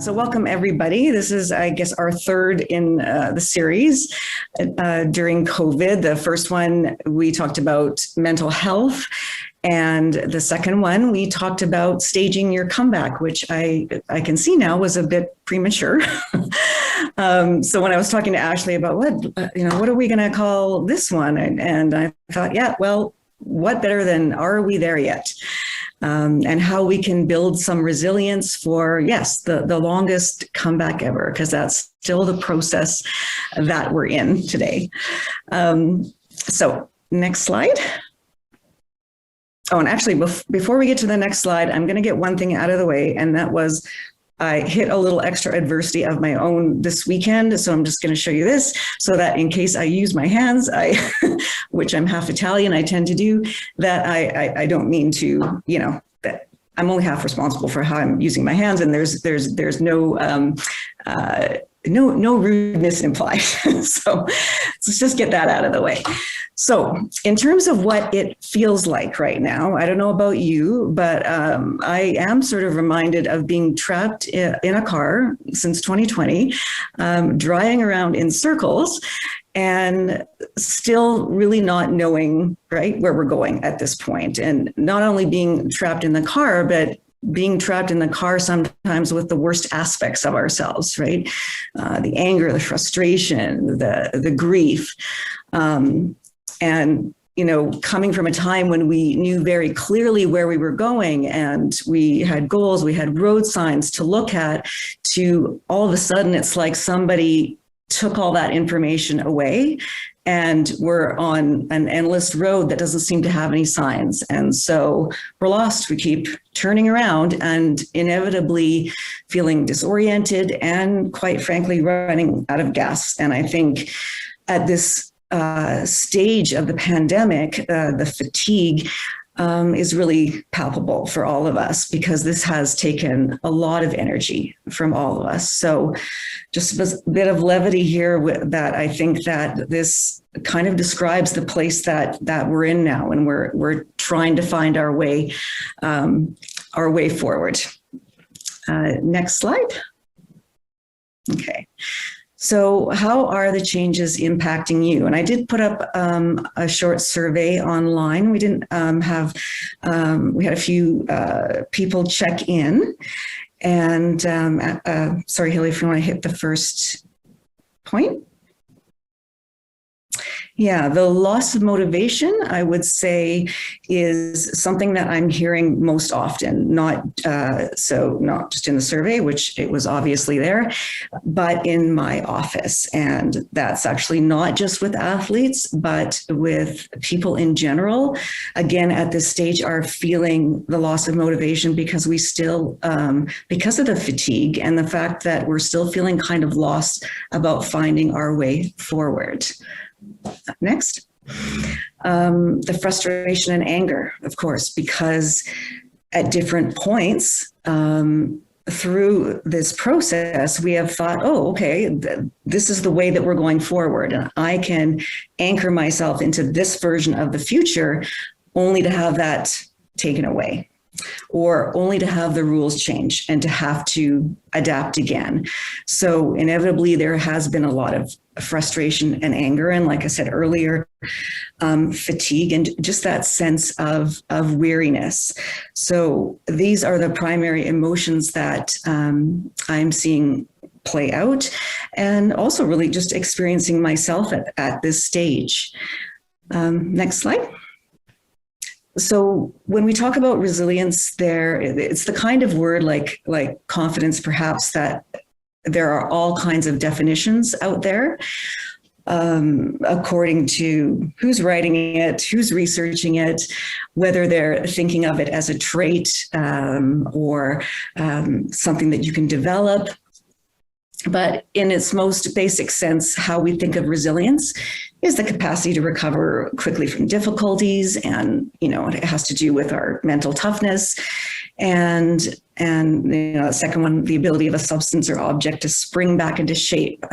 So welcome everybody. This is, I guess, our third in the series during COVID. The first one, we talked about mental health. And the second one, we talked about staging your comeback, which I can see now was a bit premature. So when I was talking to Ashley about what are we going to call this one? And I thought, yeah, well, what better than are we there yet? And how we can build some resilience for, yes, the longest comeback ever, because that's still the process that we're in today. So next slide. Oh, and actually, before we get to the next slide, I'm going to get one thing out of the way, and that was I hit a little extra adversity of my own this weekend. So I'm just going to show you this so that in case I use my hands, which I'm half Italian, I tend to do, that I don't mean to, that I'm only half responsible for how I'm using my hands, and there's no no rudeness implied. So let's just get that out of the way. So in terms of what it feels like right now, I don't know about you, but I am sort of reminded of being trapped in a car since 2020, driving around in circles and still really not knowing, right, where we're going at this point. And not only being trapped in the car, but being trapped in the car sometimes with the worst aspects of ourselves, right? The anger, the frustration, the grief. And, coming from a time when we knew very clearly where we were going and we had goals, we had road signs to look at, to all of a sudden, it's like somebody took all that information away and we're on an endless road that doesn't seem to have any signs. And so we're lost. We keep turning around and inevitably feeling disoriented and, quite frankly, running out of gas. And I think at this stage of the pandemic, the fatigue is really palpable for all of us because this has taken a lot of energy from all of us. So just a bit of levity here that I think that this kind of describes the place that we're in now, and we're trying to find our way forward. Next slide. Okay. So how are the changes impacting you? And I did put up a short survey online. We didn't we had a few people check in. And sorry, Hilly, if you want to hit the first point. Yeah, the loss of motivation, I would say, is something that I'm hearing most often, not just in the survey, which it was obviously there, but in my office. And that's actually not just with athletes, but with people in general. Again, at this stage, are feeling the loss of motivation because we still, because of the fatigue and the fact that we're still feeling kind of lost about finding our way forward. Next. The frustration and anger, of course, because at different points through this process, we have thought, oh, okay, this is the way that we're going forward. And I can anchor myself into this version of the future only to have that taken away, or only to have the rules change and to have to adapt again. So inevitably, there has been a lot of frustration and anger. And like I said earlier, fatigue and just that sense of weariness. So these are the primary emotions that I'm seeing play out, and also really just experiencing myself at this stage. Next slide. So when we talk about resilience, it's the kind of word like confidence, perhaps, that there are all kinds of definitions out there, according to who's writing it, who's researching it, whether they're thinking of it as a trait or something that you can develop. But in its most basic sense, how we think of resilience is the capacity to recover quickly from difficulties. And, it has to do with our mental toughness And the second one, the ability of a substance or object to spring back into shape,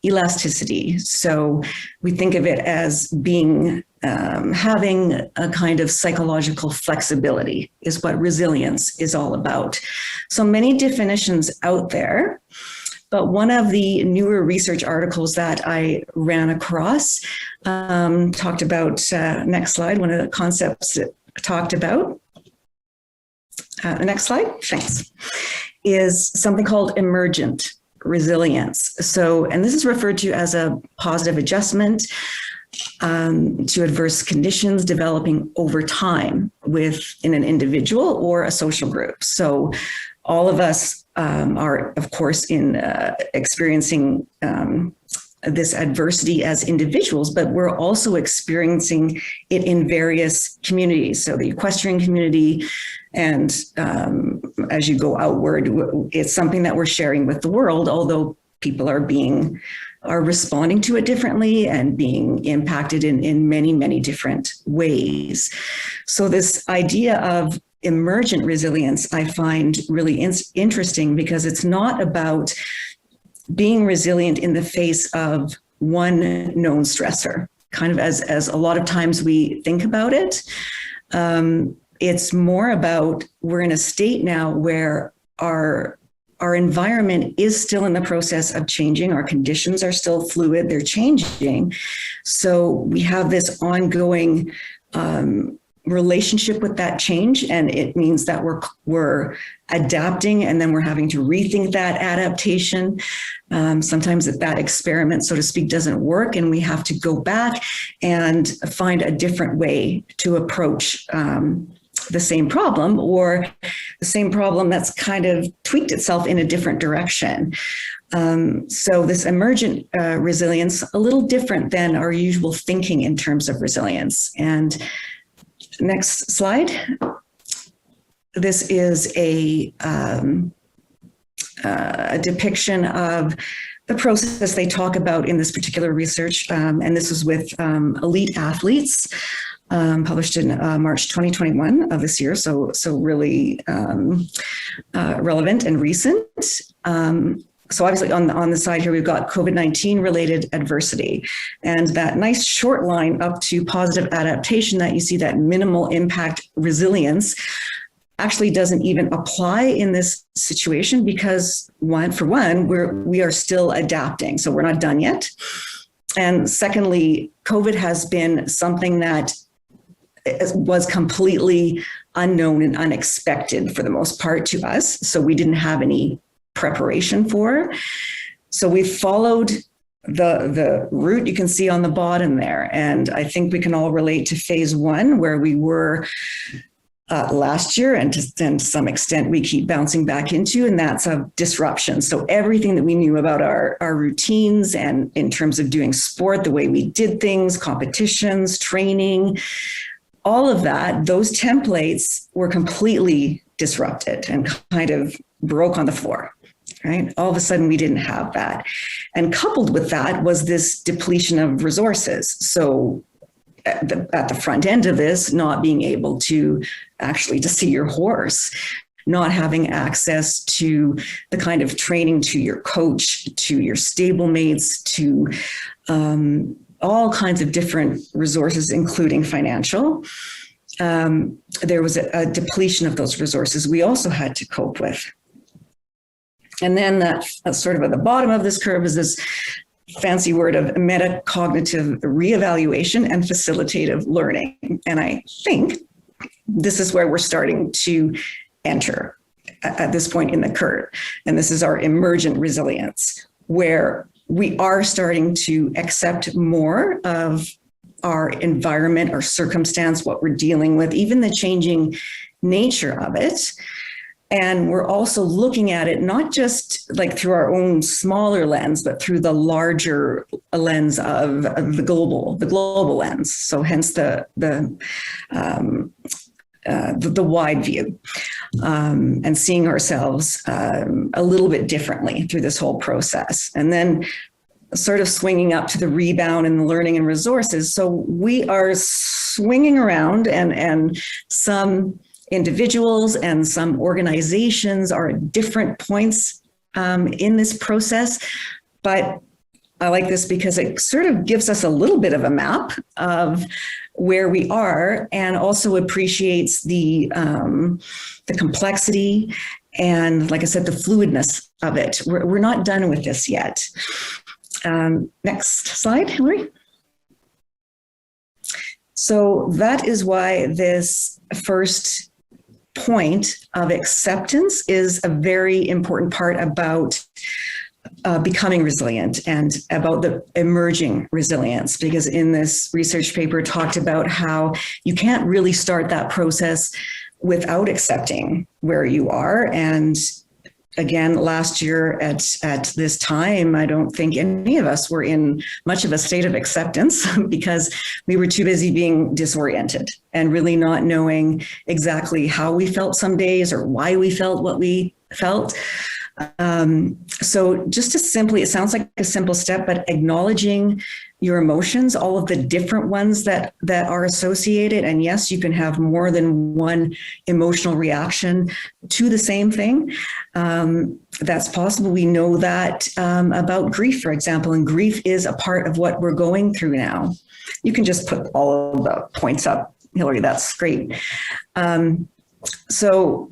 elasticity. So we think of it as being having a kind of psychological flexibility is what resilience is all about. So many definitions out there, but one of the newer research articles that I ran across talked about, next slide, one of the concepts it talked about. The next slide, thanks, is something called emergent resilience. So, and this is referred to as a positive adjustment to adverse conditions developing over time within an individual or a social group. So all of us are, of course, in experiencing this adversity as individuals, but we're also experiencing it in various communities. So the equestrian community, and as you go outward, it's something that we're sharing with the world, although people are responding to it differently and being impacted in many, many different ways. So this idea of emergent resilience, I find really interesting, because it's not about being resilient in the face of one known stressor, kind of as a lot of times we think about it. It's more about, we're in a state now where our environment is still in the process of changing. Our conditions are still fluid, they're changing. So we have this ongoing relationship with that change, and it means that we're adapting, and then we're having to rethink that adaptation. Sometimes that experiment, so to speak, doesn't work, and we have to go back and find a different way to approach the same problem, or the same problem that's kind of tweaked itself in a different direction. So this emergent resilience, a little different than our usual thinking in terms of resilience. And next slide. This is a depiction of the process they talk about in this particular research, and this was with elite athletes, published in March 2021 of this year, so really relevant and recent. So obviously on the side here, we've got COVID-19 related adversity, and that nice short line up to positive adaptation that you see, that minimal impact resilience, actually doesn't even apply in this situation, because we are still adapting. So we're not done yet. And secondly, COVID has been something that was completely unknown and unexpected for the most part to us. So we didn't have any preparation for. So we followed the route you can see on the bottom there. And I think we can all relate to phase one, where we were last year, and to some extent we keep bouncing back into, and that's of disruption. So everything that we knew about our routines, and in terms of doing sport, the way we did things, competitions, training, all of that, those templates were completely disrupted and kind of broke on the floor, right? All of a sudden we didn't have that. And coupled with that was this depletion of resources. So at the front end of this, not being able to see your horse, not having access to the kind of training, to your coach, to your stablemates, to all kinds of different resources, including financial. There was a depletion of those resources we also had to cope with. And then that sort of at the bottom of this curve is this fancy word of metacognitive reevaluation and facilitative learning. And I think this is where we're starting to enter at this point in the curve. And this is our emergent resilience, where we are starting to accept more of our environment, our circumstance, what we're dealing with, even the changing nature of it. And we're also looking at it not just like through our own smaller lens, but through the larger lens of the global lens. So hence the wide view, and seeing ourselves a little bit differently through this whole process. And then sort of swinging up to the rebound and the learning and resources. So we are swinging around, and some individuals and some organizations are at different points in this process, but I like this because it sort of gives us a little bit of a map of where we are, and also appreciates the complexity and, like I said, the fluidness of it. We're not done with this yet. Next slide, Hillary. So that is why this first point of acceptance is a very important part about becoming resilient and about the emerging resilience, because in this research paper it talked about how you can't really start that process without accepting where you are. And again, last year at this time, I don't think any of us were in much of a state of acceptance because we were too busy being disoriented and really not knowing exactly how we felt some days or why we felt what we felt. So just to simply, it sounds like a simple step, but acknowledging your emotions, all of the different ones that are associated. And yes, you can have more than one emotional reaction to the same thing. That's possible. We know that about grief, for example, and grief is a part of what we're going through now. You can just put all of the points up, Hillary, that's great. So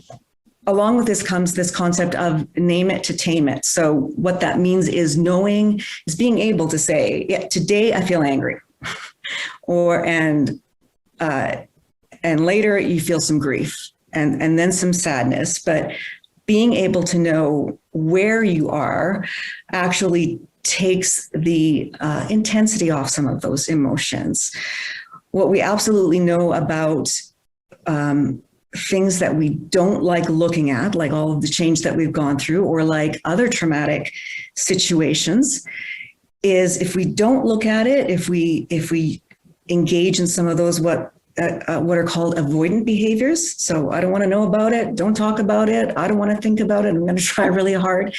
along with this comes this concept of name it to tame it. So what that means is being able to say, yeah, today I feel angry, and later you feel some grief and then some sadness, but being able to know where you are actually takes the intensity off some of those emotions. What we absolutely know about things that we don't like looking at, like all of the change that we've gone through, or like other traumatic situations, is if we don't look at it, if we engage in some of those what are called avoidant behaviors. So I don't want to know about it, don't talk about it, I don't want to think about it, I'm going to try really hard.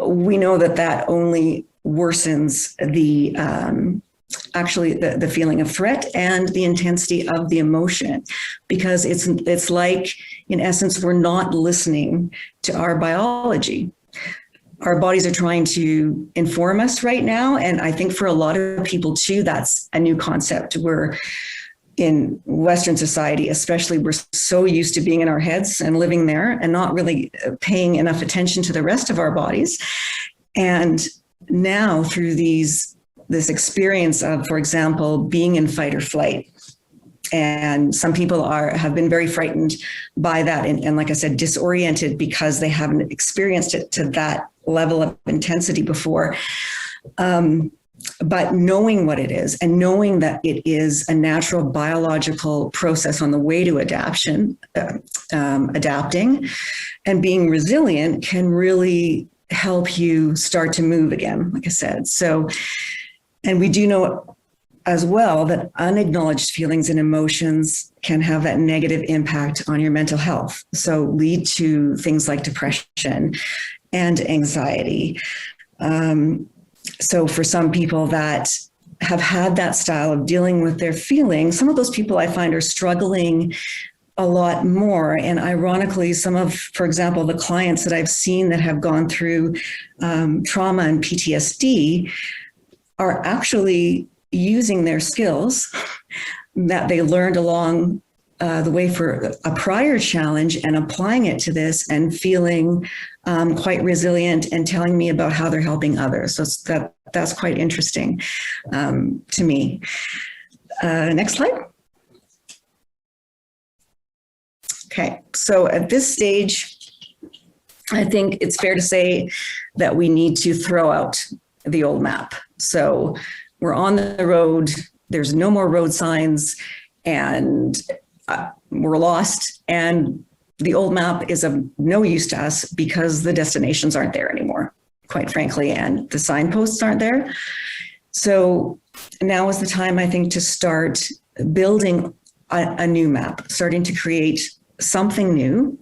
We know that only worsens the feeling of threat and the intensity of the emotion, because it's like, in essence, we're not listening to our biology. Our bodies are trying to inform us right now. And I think for a lot of people too, that's a new concept. We're in Western society, especially, we're so used to being in our heads and living there and not really paying enough attention to the rest of our bodies. And now through this experience of, for example, being in fight or flight. And some people have been very frightened by that. And like I said, disoriented because they haven't experienced it to that level of intensity before. But knowing what it is and knowing that it is a natural biological process on the way to adapting and being resilient can really help you start to move again, like I said. So, and we do know as well that unacknowledged feelings and emotions can have that negative impact on your mental health. So lead to things like depression and anxiety. So for some people that have had that style of dealing with their feelings, some of those people I find are struggling a lot more. And ironically, some of, for example, the clients that I've seen that have gone through trauma and PTSD are actually using their skills that they learned along the way for a prior challenge and applying it to this and feeling quite resilient and telling me about how they're helping others. So that's quite interesting to me. Next slide. Okay, so at this stage, I think it's fair to say that we need to throw out the old map. So we're on the road, there's no more road signs, and we're lost. And the old map is of no use to us because the destinations aren't there anymore, quite frankly, and the signposts aren't there. So now is the time, I think, to start building a new map, starting to create something new.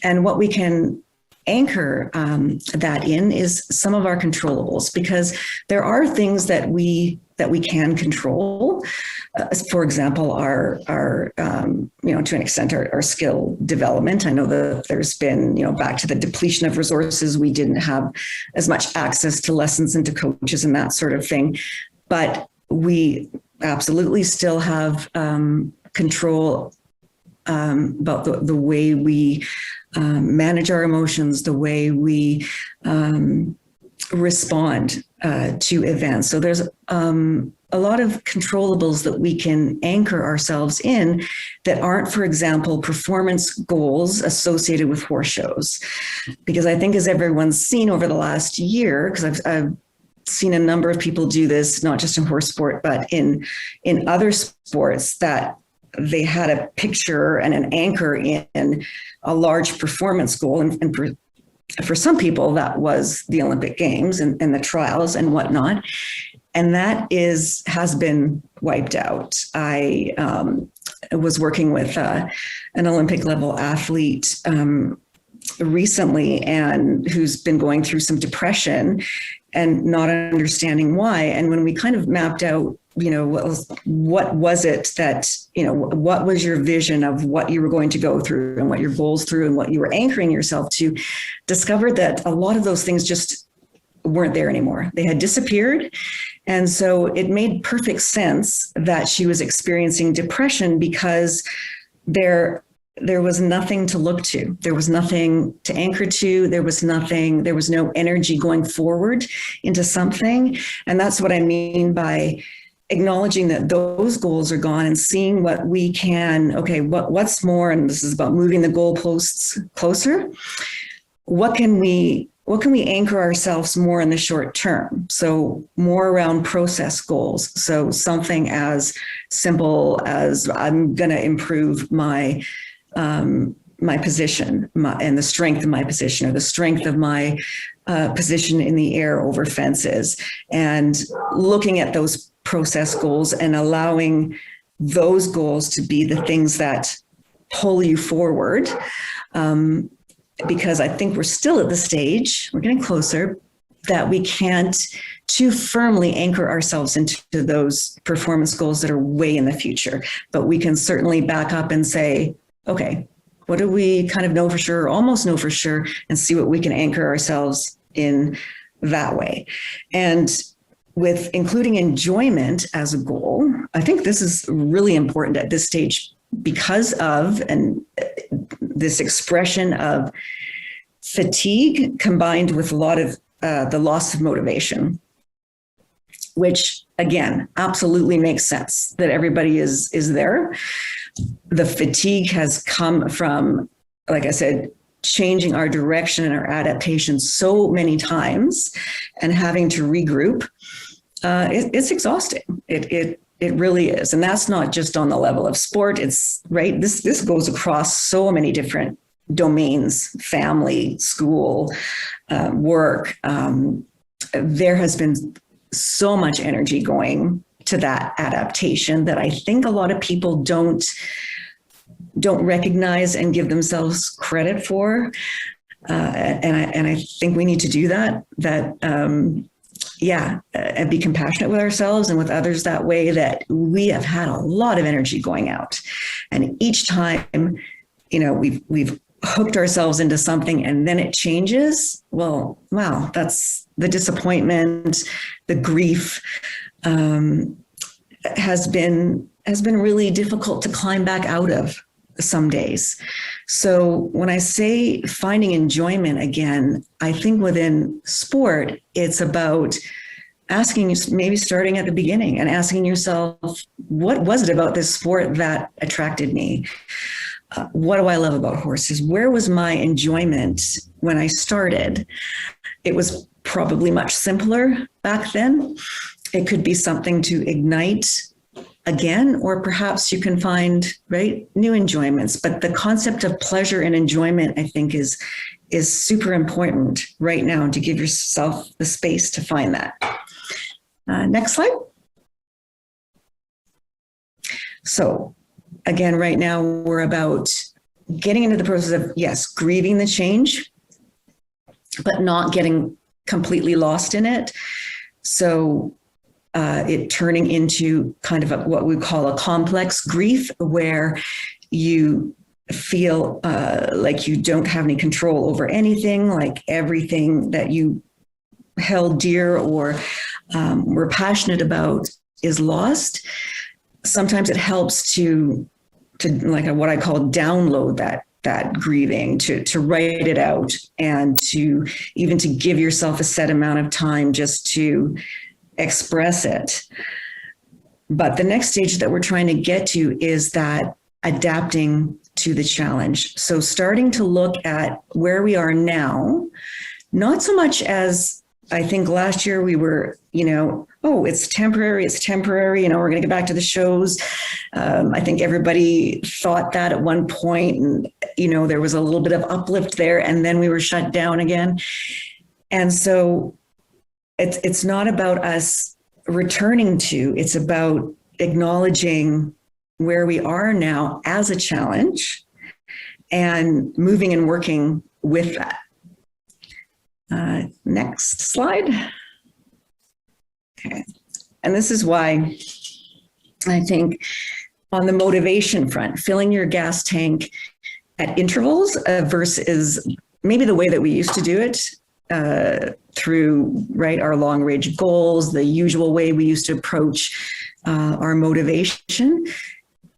And what we can anchor that in is some of our controllables, because there are things that we can control. For example, our to an extent, our skill development. I know that there's been, back to the depletion of resources, we didn't have as much access to lessons and to coaches and that sort of thing. But we absolutely still have control about the way we manage our emotions, the way we respond to events. So there's a lot of controllables that we can anchor ourselves in that aren't, for example, performance goals associated with horse shows. Because I think, as everyone's seen over the last year, because I've seen a number of people do this, not just in horse sport, but in other sports, that they had a picture and an anchor in a large performance goal. And for some people, that was the Olympic Games and the trials and whatnot. And that has been wiped out. I was working with an Olympic level athlete recently, and who's been going through some depression and not understanding why. And when we kind of mapped out, what was it that, what was your vision of what you were going to go through and what your goals through and what you were anchoring yourself to, discovered that a lot of those things just weren't there anymore. They had disappeared. And so it made perfect sense that she was experiencing depression, because there was nothing to look to. There was nothing to anchor to. There was no energy going forward into something. And that's what I mean by acknowledging that those goals are gone and seeing what we can, what's more, and this is about moving the goalposts closer. What can we anchor ourselves more in the short term? So more around process goals. So something as simple as, I'm going to improve my position and the strength of my position, or the strength of my position in the air over fences, and looking at those process goals and allowing those goals to be the things that pull you forward. Because I think we're still at the stage, we're getting closer, that we can't too firmly anchor ourselves into those performance goals that are way in the future. But we can certainly back up and say, okay, what do we kind of know for sure, or almost know for sure, and see what we can anchor ourselves in that way. And with including enjoyment as a goal, I think this is really important at this stage, because of this expression of fatigue combined with a lot of the loss of motivation, which again, absolutely makes sense that everybody is there. The fatigue has come from, like I said, changing our direction and our adaptation so many times and having to regroup. It's exhausting. It really is. And that's not just on the level of sport. It's right. This goes across so many different domains: family, school, work. There has been so much energy going to that adaptation that I think a lot of people don't recognize and give themselves credit for. And I think we need to do that. And be compassionate with ourselves and with others that way, that we have had a lot of energy going out. And each time, we've hooked ourselves into something and then it changes. Well, wow, that's the disappointment, the grief, has been really difficult to climb back out of some days. So when I say finding enjoyment again, I think within sport, it's about asking, maybe starting at the beginning and asking yourself, what was it about this sport that attracted me? What do I love about horses? Where was my enjoyment when I started? It was probably much simpler back then. It could be something to ignite again, or perhaps you can find new enjoyments. But the concept of pleasure and enjoyment, I think, is super important right now, to give yourself the space to find that. Next slide. So again, right now we're about getting into the process of, yes, grieving the change, but not getting completely lost in it. So it turning into kind of what we call a complex grief, where you feel like you don't have any control over anything, like everything that you held dear or were passionate about is lost. Sometimes it helps to like what I call download that grieving, to write it out, and to even to give yourself a set amount of time just to express it. But the next stage that we're trying to get to is that adapting to the challenge. So starting to look at where we are now, not so much as I think last year we were, oh, it's temporary, we're going to get back to the shows. I think everybody thought that at one point, and, there was a little bit of uplift there, and then we were shut down again. And so it's not about us returning to, it's about acknowledging where we are now as a challenge and moving and working with that. Next slide. Okay. And this is why I think on the motivation front, filling your gas tank at intervals versus maybe the way that we used to do it through our long range goals, the usual way we used to approach our motivation,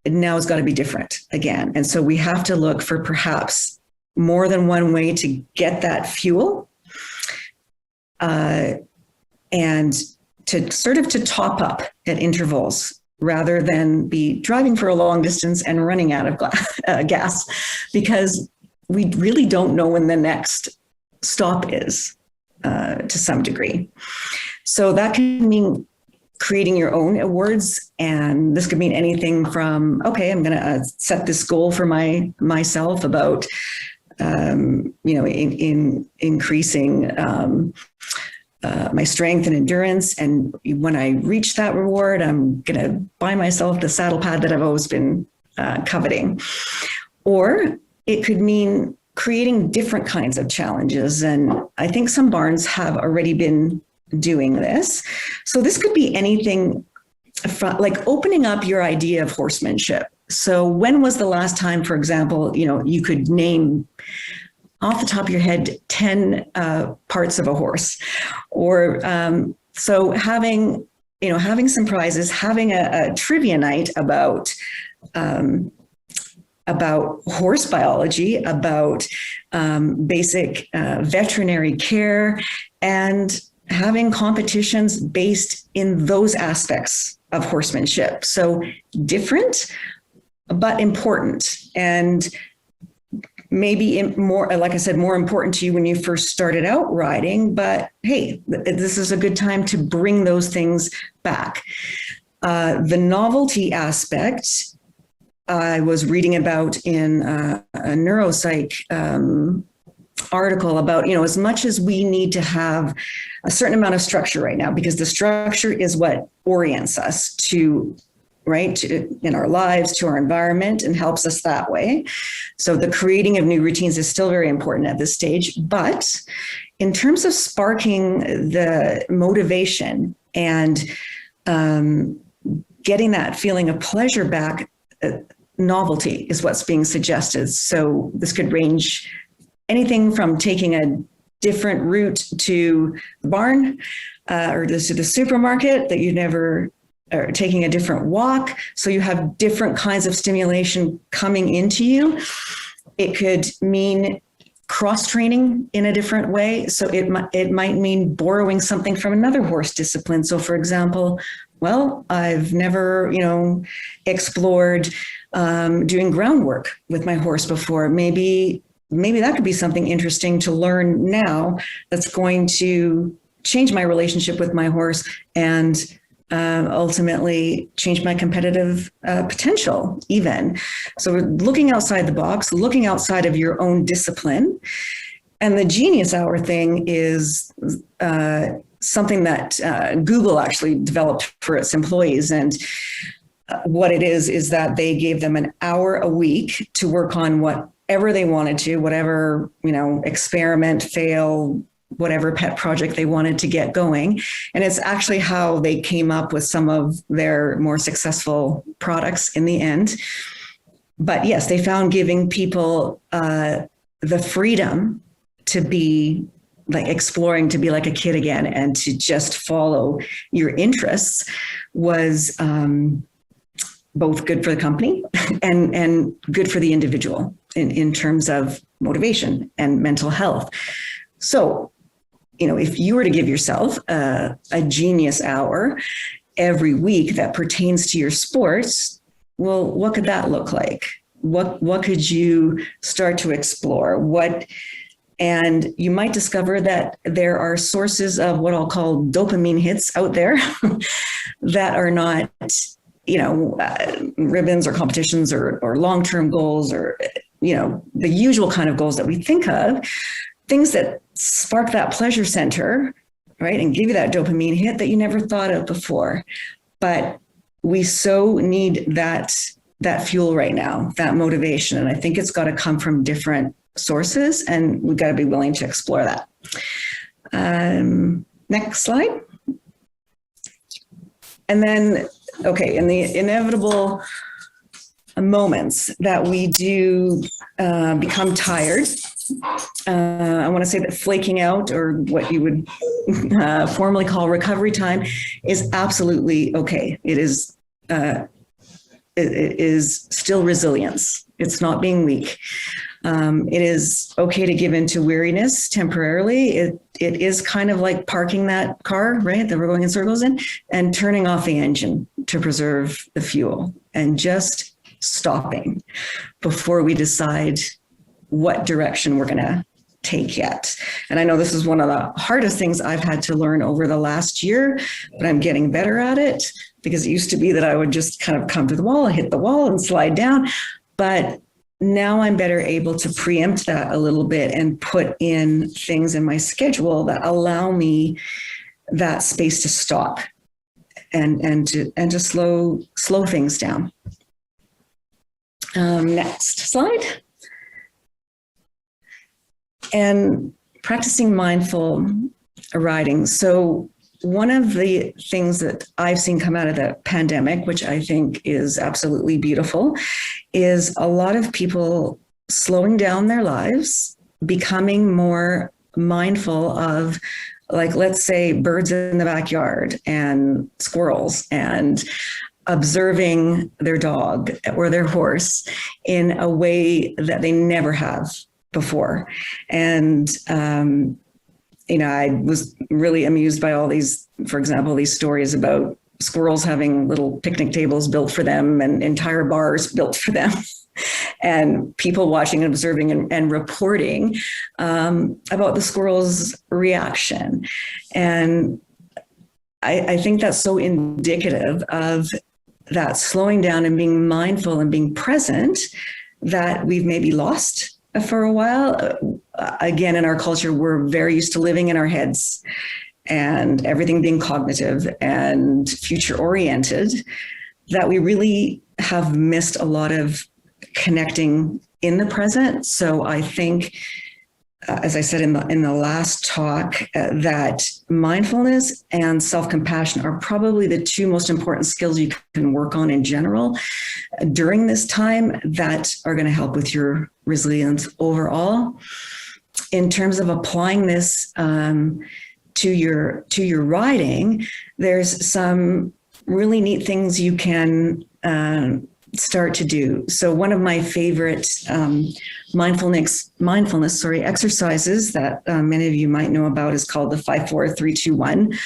now it's got to be different again. And so we have to look for perhaps more than one way to get that fuel. And to sort of to top up at intervals rather than be driving for a long distance and running out of gas, because we really don't know when the next stop is to some degree. So that can mean creating your own awards, and this could mean anything from, okay, I'm going to set this goal for myself about in increasing my strength and endurance. And when I reach that reward, I'm going to buy myself the saddle pad that I've always been coveting. Or it could mean creating different kinds of challenges. And I think some barns have already been doing this. So this could be anything from like opening up your idea of horsemanship. So when was the last time, for example, you could name off the top of your head 10 parts of a horse, or so having some prizes, having a trivia night about horse biology, about basic veterinary care, and having competitions based in those aspects of horsemanship. So different, but important. And maybe more, like I said, more important to you when you first started out riding, but hey, this is a good time to bring those things back. The novelty aspect, I was reading about in a neuropsych article about, as much as we need to have a certain amount of structure right now, because the structure is what orients us to in our lives, to our environment, and helps us that way. So the creating of new routines is still very important at this stage. But in terms of sparking the motivation and getting that feeling of pleasure back, novelty is what's being suggested. So this could range anything from taking a different route to the barn or to the supermarket that you never, or taking a different walk. So you have different kinds of stimulation coming into you. It could mean cross-training in a different way. So it might mean borrowing something from another horse discipline. So for example, well, I've never, explored doing groundwork with my horse before. Maybe that could be something interesting to learn now that's going to change my relationship with my horse and ultimately change my competitive potential even. So we're looking outside the box, looking outside of your own discipline. And the Genius Hour thing is something that Google actually developed for its employees. And what it is that they gave them an hour a week to work on whatever they wanted to, whatever, experiment, fail, whatever pet project they wanted to get going. And it's actually how they came up with some of their more successful products in the end. But yes, they found giving people the freedom to be like exploring, to be like a kid again, and to just follow your interests was both good for the company and good for the individual in terms of motivation and mental health. So, if you were to give yourself a genius hour every week that pertains to your sports, well, what could that look like? What could you start to explore? And you might discover that there are sources of what I'll call dopamine hits out there that are not, ribbons or competitions or long-term goals or, the usual kind of goals that we think of, things that spark that pleasure center, right? And give you that dopamine hit that you never thought of before. But we so need that fuel right now, that motivation. And I think it's got to come from different sources, and we've got to be willing to explore that. Next slide. And then, okay, in the inevitable moments that we do become tired, I want to say that flaking out, or what you would formally call recovery time, is absolutely okay. It is still resilience. It's not being weak. It is okay to give into weariness temporarily. It is kind of like parking that car, right, that we're going in circles in, and turning off the engine to preserve the fuel, and just stopping before we decide what direction we're going to take yet. And I know this is one of the hardest things I've had to learn over the last year, but I'm getting better at it, because it used to be that I would just kind of come to the wall, hit the wall and slide down. But now I'm better able to preempt that a little bit and put in things in my schedule that allow me that space to stop and to slow things down. Next slide. And practicing mindful riding. So one of the things that I've seen come out of the pandemic, which I think is absolutely beautiful, is a lot of people slowing down their lives, becoming more mindful of, like, let's say, birds in the backyard and squirrels, and observing their dog or their horse in a way that they never have before. And, I was really amused by all these, for example, these stories about squirrels having little picnic tables built for them and entire bars built for them, and people watching and observing and reporting about the squirrel's reaction. And I think that's so indicative of that slowing down and being mindful and being present that we've maybe lost for a while. Again, in our culture, we're very used to living in our heads and everything being cognitive and future oriented, that we really have missed a lot of connecting in the present. So I think, as I said in the last talk, that mindfulness and self-compassion are probably the two most important skills you can work on in general during this time that are going to help with your resilience overall. In terms of applying this to your riding, there's some really neat things you can start to do. So one of my favorite mindfulness exercises that many of you might know about is called the 5-4-3-2-1.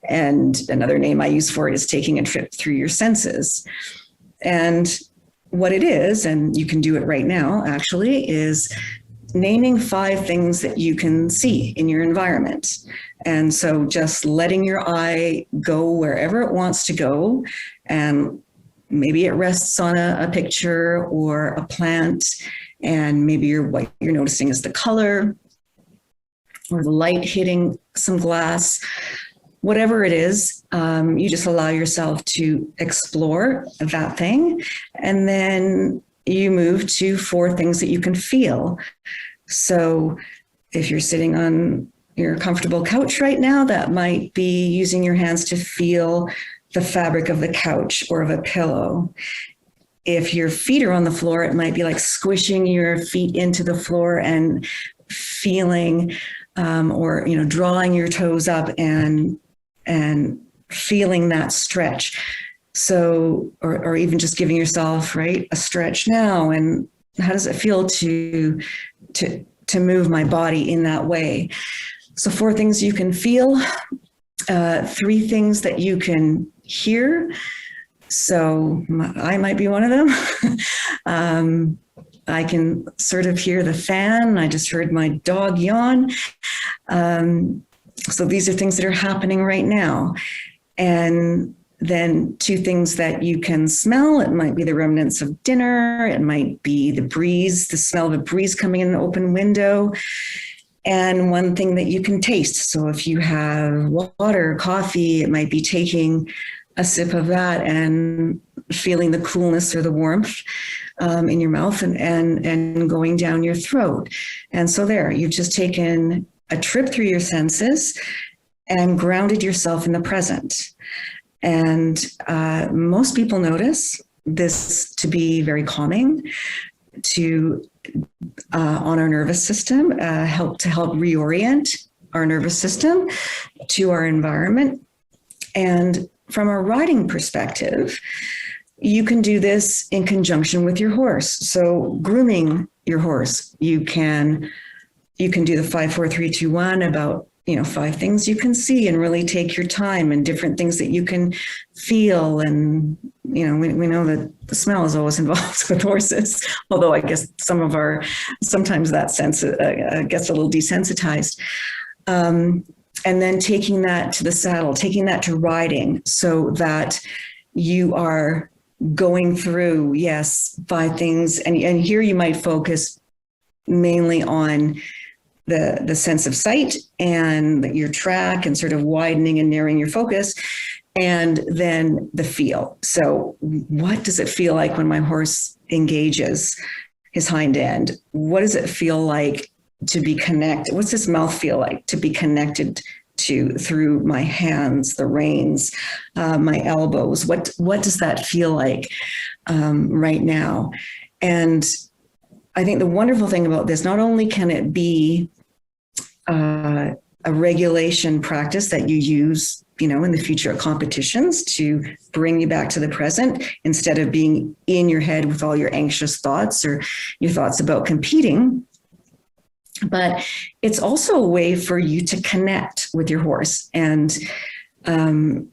And another name I use for it is taking a trip through your senses. And what it is, and you can do it right now actually, is naming 5 things that you can see in your environment. And so just letting your eye go wherever it wants to go, and maybe it rests on a picture or a plant, and maybe what you're noticing is the color or the light hitting some glass. Whatever it is, you just allow yourself to explore that thing, and then you move to 4 things that you can feel. So if you're sitting on your comfortable couch right now, that might be using your hands to feel the fabric of the couch or of a pillow. If your feet are on the floor, it might be like squishing your feet into the floor and feeling, or drawing your toes up and feeling that stretch. So, or even just giving yourself, right, a stretch now. And how does it feel to move my body in that way? So 4 things you can feel, 3 things that you can hear. So I might be one of them. I can sort of hear the fan. I just heard my dog yawn. So these are things that are happening right now. And then 2 things that you can smell. It might be the remnants of dinner. It might be the breeze, the smell of a breeze coming in an open window. And 1 thing that you can taste. So if you have water, coffee, it might be taking a sip of that and feeling the coolness or the warmth in your mouth and going down your throat. And so there, you've just taken a trip through your senses and grounded yourself in the present. And most people notice this to be very calming, to on our nervous system, help reorient our nervous system to our environment. And from a riding perspective, you can do this in conjunction with your horse. So grooming your horse, you can do the 5, 4, 3, 2, 1 about 5 things you can see, and really take your time, and different things that you can feel. And we know that the smell is always involved with horses, although I guess sometimes that sense gets a little desensitized. And then taking that to the saddle, taking that to riding, so that you are going through, 5 things. And here you might focus mainly on the sense of sight and your track, and sort of widening and narrowing your focus, and then the feel. So what does it feel like when my horse engages his hind end? What does it feel like to be connected? What's his mouth feel like to be connected to through my hands, the reins, my elbows? What does that feel like right now? And I think the wonderful thing about this, not only can it be a regulation practice that you use, in the future at competitions to bring you back to the present, instead of being in your head with all your anxious thoughts or your thoughts about competing. But it's also a way for you to connect with your horse. And, when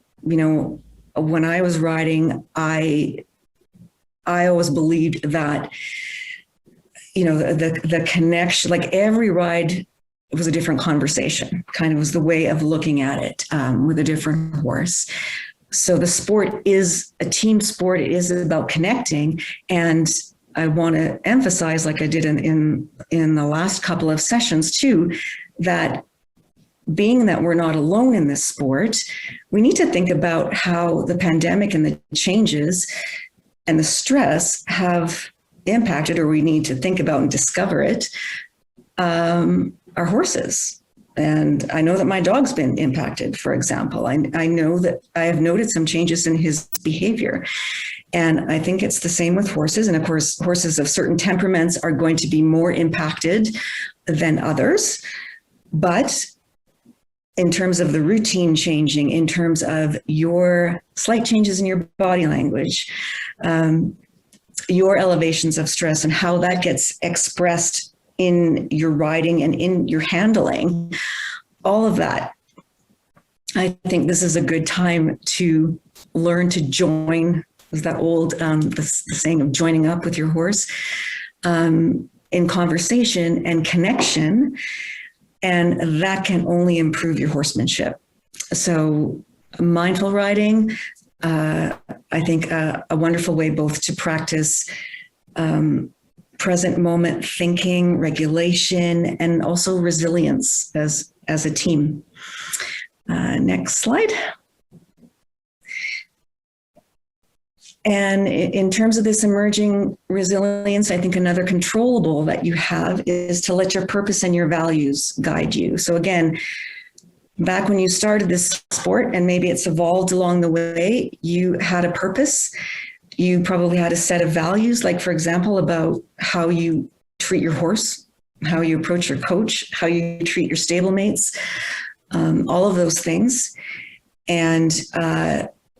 I was riding, I always believed that, the connection, like every ride, it was a different conversation, kind of was the way of looking at it with a different horse. So the sport is a team sport. It is about connecting. And I want to emphasize, like I did in the last couple of sessions too, that being that we're not alone in this sport, we need to think about how the pandemic and the changes and the stress have impacted, or we need to think about and discover it, our horses. And I know that my dog's been impacted, for example. I know that I have noted some changes in his behavior. And I think it's the same with horses. And of course, horses of certain temperaments are going to be more impacted than others. But in terms of the routine changing, in terms of your slight changes in your body language, your elevations of stress, and how that gets expressed in your riding and in your handling, all of that, I think this is a good time to learn to join. Is that old the saying of joining up with your horse in conversation and connection, and that can only improve your horsemanship. So mindful riding, I think a wonderful way both to practice present moment thinking, regulation, and also resilience as a team. Next slide. And in terms of this emerging resilience, I think another controllable that you have is to let your purpose and your values guide you. So again, back when you started this sport, and maybe it's evolved along the way, you had a purpose. You probably had a set of values, like, for example, about how you treat your horse, how you approach your coach, how you treat your stablemates, all of those things. And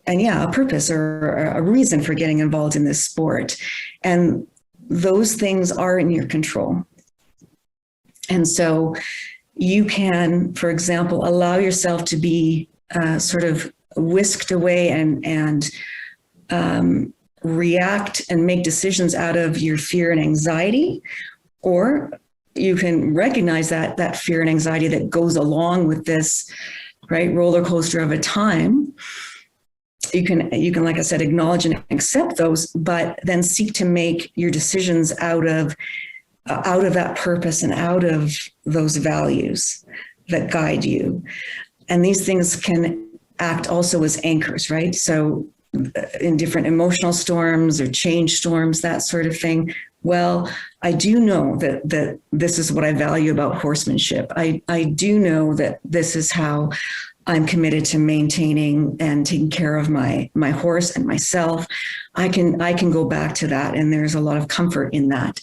yeah, a purpose or a reason for getting involved in this sport. And those things are in your control. And so you can, for example, allow yourself to be sort of whisked away and react and make decisions out of your fear and anxiety, or you can recognize that fear and anxiety that goes along with this, right, roller coaster of a time. You can, like I said, acknowledge and accept those, but then seek to make your decisions out of that purpose and out of those values that guide you. And these things can act also as anchors, right? So in different emotional storms or change storms, that sort of thing. Well, I do know that this is what I value about horsemanship. I do know that this is how I'm committed to maintaining and taking care of my horse and myself. I can go back to that, and there's a lot of comfort in that.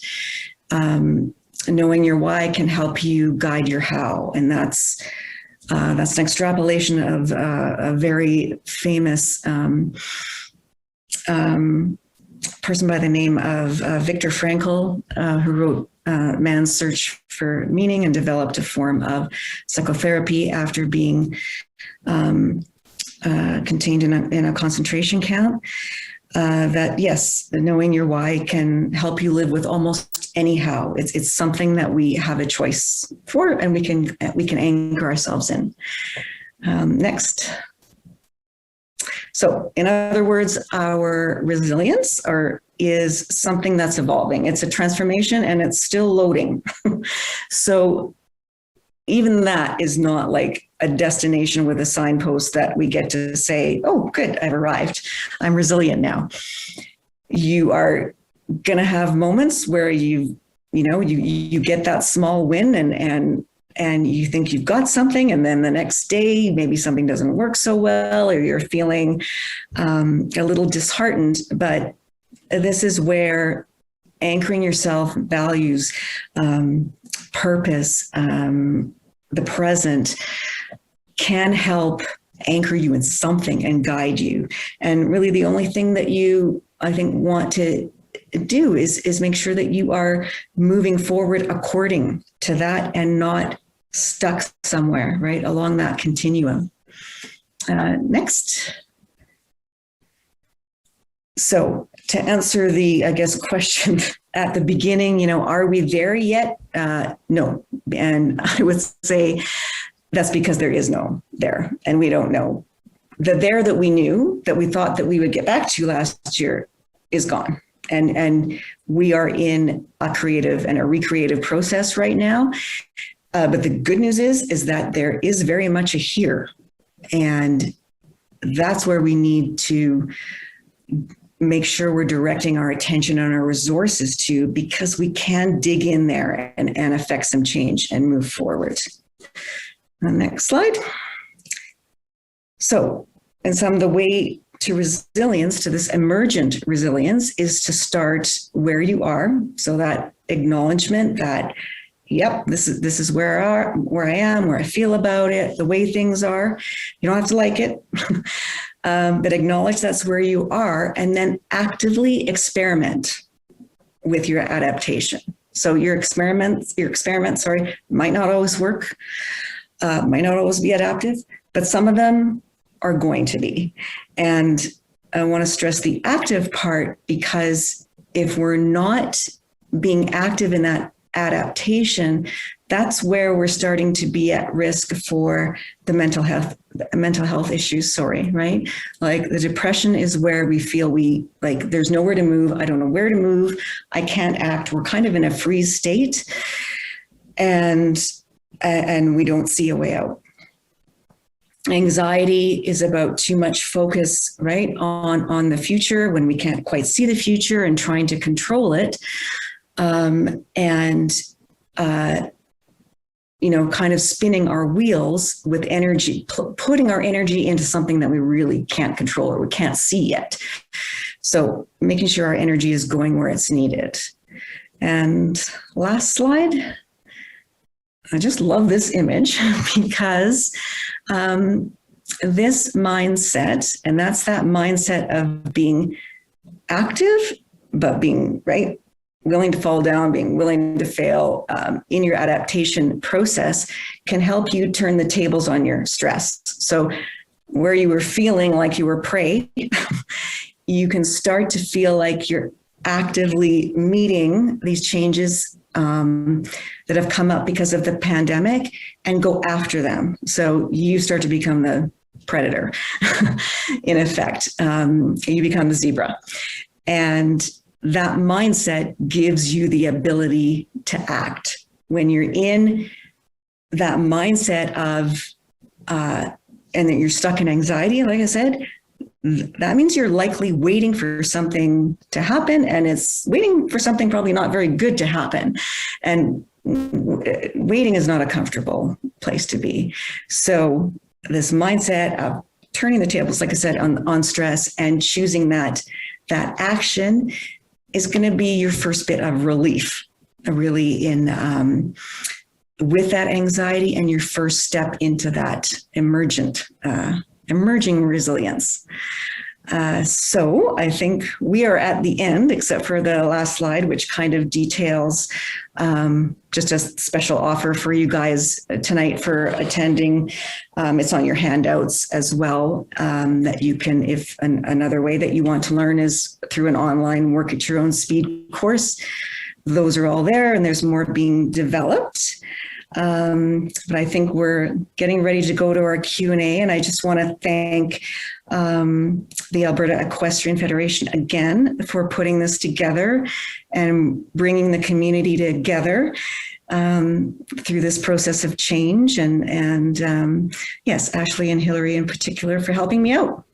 Knowing your why can help you guide your how, and that's an extrapolation of a very famous person by the name of Viktor Frankl, who wrote Man's Search for Meaning and developed a form of psychotherapy after being contained in a concentration camp. That yes, knowing your why can help you live with almost anyhow. It's something that we have a choice for, and we can anchor ourselves in. Next. So, in other words, our resilience is something that's evolving. It's a transformation, and it's still loading. So, even that is not like a destination with a signpost that we get to say, "Oh, good, I've arrived. I'm resilient now." You are going to have moments where you get that small win, and you think you've got something, and then the next day, maybe something doesn't work so well, or you're feeling a little disheartened. But this is where anchoring yourself, values, purpose, the present can help anchor you in something and guide you. And really the only thing that you, I think, want to do is make sure that you are moving forward according to that and not stuck somewhere, right, along that continuum. Next. So to answer the, I guess, question at the beginning, are we there yet? No. And I would say that's because there is no there, and we don't know. The there that we knew, that we thought that we would get back to last year, is gone. And we are in a creative and a recreative process right now. But the good news is that there is very much a here. And that's where we need to make sure we're directing our attention and our resources to, because we can dig in there and affect some change and move forward. The next slide. So, and some of the way to resilience, to this emergent resilience, is to start where you are. So that acknowledgement that, yep, this is where I am, where I feel about it, the way things are. You don't have to like it, but acknowledge that's where you are, and then actively experiment with your adaptation. So your experiments, might not always work, might not always be adaptive, but some of them are going to be. And I want to stress the active part, because if we're not being active in that adaptation, that's where we're starting to be at risk for the mental health issues, right? Like the depression is where we feel there's nowhere to move. I don't know where to move. I can't act. We're kind of in a freeze state, and we don't see a way out. Anxiety is about too much focus, right, on the future when we can't quite see the future and trying to control it. Kind of spinning our wheels with energy, putting our energy into something that we really can't control or we can't see yet. So making sure our energy is going where it's needed. And last slide. I just love this image because this mindset, and that's that mindset of being active, but being willing to fall down, being willing to fail in your adaptation process, can help you turn the tables on your stress. So where you were feeling like you were prey, you can start to feel like you're actively meeting these changes that have come up because of the pandemic and go after them. So you start to become the predator, in effect. You become the zebra. And that mindset gives you the ability to act. When you're in that mindset of, and that you're stuck in anxiety, like I said, that means you're likely waiting for something to happen, and it's waiting for something probably not very good to happen. And waiting is not a comfortable place to be. So this mindset of turning the tables, like I said, on stress and choosing that action is going to be your first bit of relief, really, in with that anxiety, and your first step into that emerging resilience. So I think we are at the end, except for the last slide, which kind of details just a special offer for you guys tonight for attending. It's on your handouts as well, that you can, if another way that you want to learn is through an online work at your own speed course. Those are all there, and there's more being developed. But I think we're getting ready to go to our Q&A, and I just want to thank the Alberta Equestrian Federation again for putting this together and bringing the community together through this process of change. And yes, Ashley and Hillary in particular for helping me out.